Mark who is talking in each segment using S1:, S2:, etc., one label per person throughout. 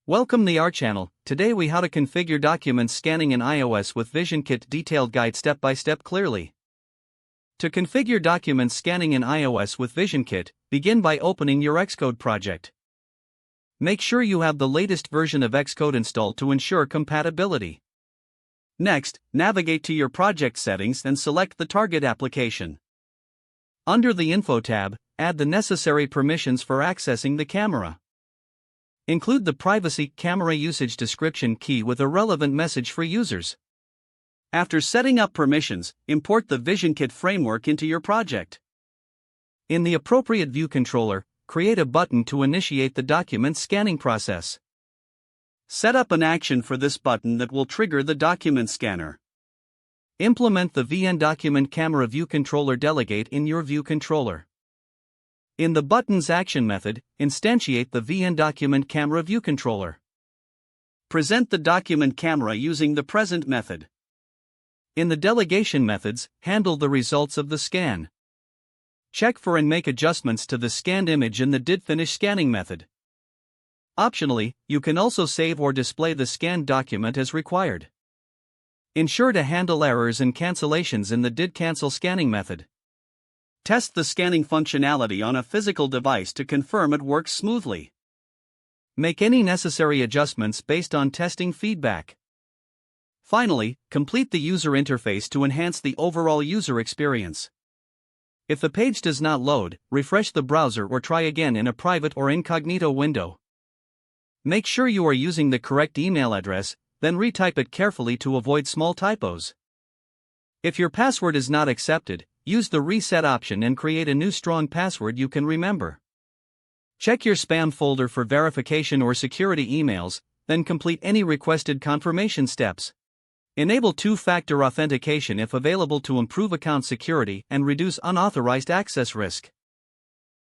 S1: Welcome to our channel. Today we how to configure document scanning in iOS with VisionKit detailed guide step by step clearly. To configure document scanning in iOS with VisionKit, begin by opening your Xcode project. Make sure you have the latest version of Xcode installed to ensure compatibility. Next, navigate to your project settings and select the target application. Under the Info tab, add the necessary permissions for accessing the camera. Include the privacy camera usage description key with a relevant message for users. After setting up permissions, import the VisionKit framework into your project. In the appropriate view controller, create a button to initiate the document scanning process. Set up an action for this button that will trigger the document scanner. Implement the VN Document Camera View Controller delegate in your view controller. In the button's action method, instantiate the VN Document Camera View Controller. Present the document camera using the present method. In the delegation methods, handle the results of the scan. Check for and make adjustments to the scanned image in the did-finish scanning method. Optionally, you can also save or display the scanned document as required. Ensure to handle errors and cancellations in the did-cancel scanning method. Test the scanning functionality on a physical device to confirm it works smoothly. Make any necessary adjustments based on testing feedback. Finally, complete the user interface to enhance the overall user experience. If the page does not load, refresh the browser or try again in a private or incognito window. Make sure you are using the correct email address, then retype it carefully to avoid small typos. If your password is not accepted, use the reset option and create a new strong password you can remember. Check your spam folder for verification or security emails, then complete any requested confirmation steps. Enable two-factor authentication if available to improve account security and reduce unauthorized access risk.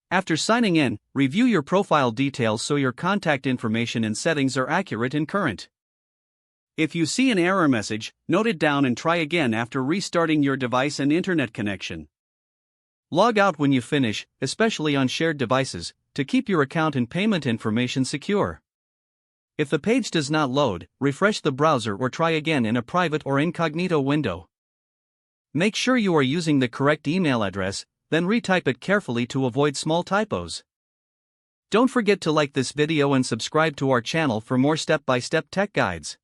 S1: After signing in, review your profile details so your contact information and settings are accurate and current. If you see an error message, note it down and try again after restarting your device and internet connection. Log out when you finish, especially on shared devices, to keep your account and payment information secure. If the page does not load, refresh the browser or try again in a private or incognito window. Make sure you are using the correct email address, then retype it carefully to avoid small typos. Don't forget to like this video and subscribe to our channel for more step-by-step tech guides.